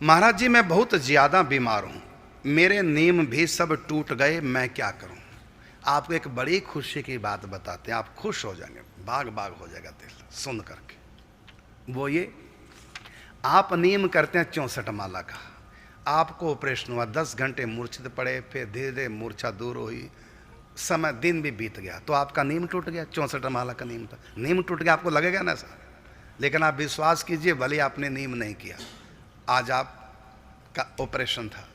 महाराज जी, मैं बहुत ज़्यादा बीमार हूँ, मेरे नीम भी सब टूट गए, मैं क्या करूँ। आपको एक बड़ी खुशी की बात बताते हैं, आप खुश हो जाएंगे, बाग बाग हो जाएगा दिल सुन करके। वो ये, आप नीम करते हैं 64 माला का, आपको ऑपरेशन हुआ, 10 घंटे मूर्छित पड़े, फिर धीरे धीरे मूर्छा दूर हुई, समय दिन भी बीत गया, तो आपका नीम टूट गया। 64 माला का नीम था, नीम टूट गया, आपको लगेगा ना सर। लेकिन आप विश्वास कीजिए, भले आपने नीम नहीं किया, आज आपका ऑपरेशन था,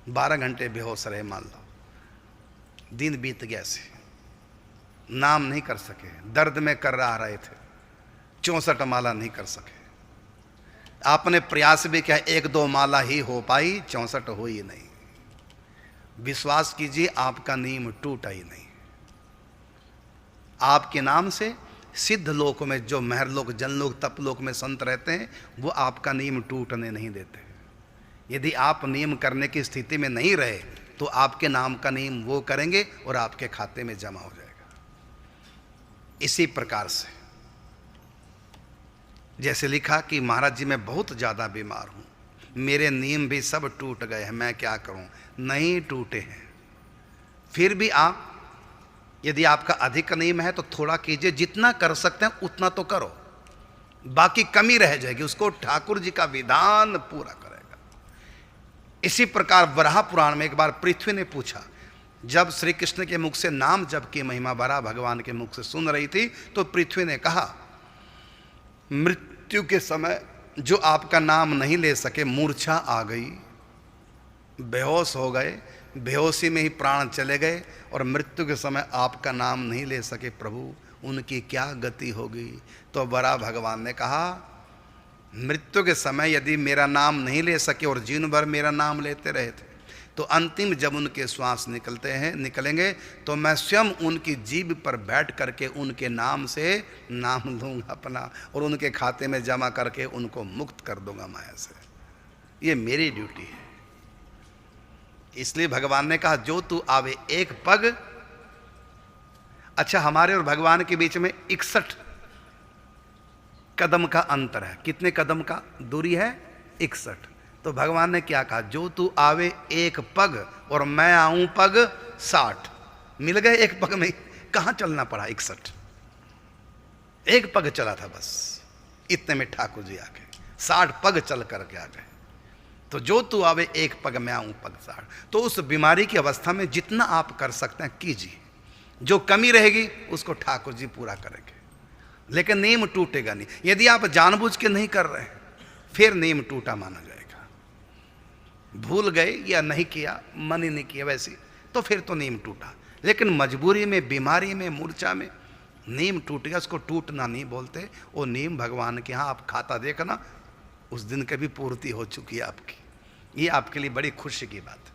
12 घंटे बेहोश रहे, मान लो, दिन बीत गया, से नाम नहीं कर सके, दर्द में कर रहे थे, 64 माला नहीं कर सके। आपने प्रयास भी किया, 1-2 माला ही हो पाई, 64 हो ही नहीं। विश्वास कीजिए, आपका नीम टूटा ही नहीं। आपके नाम से सिद्ध लोक में, जो महरलोक, जनलोक, तपलोक में संत रहते हैं, वो आपका नीम टूटने नहीं देते। यदि आप नियम करने की स्थिति में नहीं रहे तो आपके नाम का नियम वो करेंगे और आपके खाते में जमा हो जाएगा। इसी प्रकार से जैसे लिखा कि महाराज जी, मैं बहुत ज़्यादा बीमार हूँ, मेरे नियम भी सब टूट गए हैं, मैं क्या करूँ। नहीं टूटे हैं, फिर भी आप, यदि आपका अधिक नियम है तो थोड़ा कीजिए, जितना कर सकते हैं उतना तो करो, बाकी कमी रह जाएगी, उसको ठाकुर जी का विधान पूरा करेगा। इसी प्रकार वराह पुराण में एक बार पृथ्वी ने पूछा, जब श्री कृष्ण के मुख से नाम जप की महिमा वराह भगवान के मुख से सुन रही थी, तो पृथ्वी ने कहा, मृत्यु के समय जो आपका नाम नहीं ले सके, मूर्छा आ गई, बेहोश हो गए, बेहोशी में ही प्राण चले गए, और मृत्यु के समय आपका नाम नहीं ले सके, प्रभु उनकी क्या गति होगी। तो वराह भगवान ने कहा, मृत्यु के समय यदि मेरा नाम नहीं ले सके और जीवन भर मेरा नाम लेते रहे थे, तो अंतिम जब उनके श्वास निकलेंगे, तो मैं स्वयं उनकी जीभ पर बैठ करके उनके नाम से नाम लूँगा अपना, और उनके खाते में जमा करके उनको मुक्त कर दूंगा माया से। ये मेरी ड्यूटी है। इसलिए भगवान ने कहा, जो तू आवे एक पग। अच्छा, हमारे और भगवान के बीच में 61 कदम का अंतर है। कितने कदम का दूरी है? 61। तो भगवान ने क्या कहा, जो तू आवे एक पग और मैं आऊं पग 60। मिल गए एक पग में। कहां चलना पड़ा? 61 एक पग चला था बस, इतने में ठाकुर जी आ गए, 60 पग चल करके आ गए। तो जो तू आवे एक पग मैं आऊं पग 60। तो उस बीमारी की अवस्था में जितना आप कर सकते हैं कीजिए, जो कमी रहेगी उसको ठाकुर जी पूरा करेंगे, लेकिन नियम टूटेगा नहीं। यदि आप जानबूझ के नहीं कर रहे फिर नियम टूटा माना जाएगा। भूल गए या नहीं किया, मन ही नहीं किया वैसे, तो फिर तो नियम टूटा। लेकिन मजबूरी में, बीमारी में, मूर्छा में नियम टूट गया, उसको टूटना नहीं बोलते। वो नियम भगवान के यहाँ आप खाता देखना, उस दिन की भी पूर्ति हो चुकी है आपकी। ये आपके लिए बड़ी खुशी की बात है।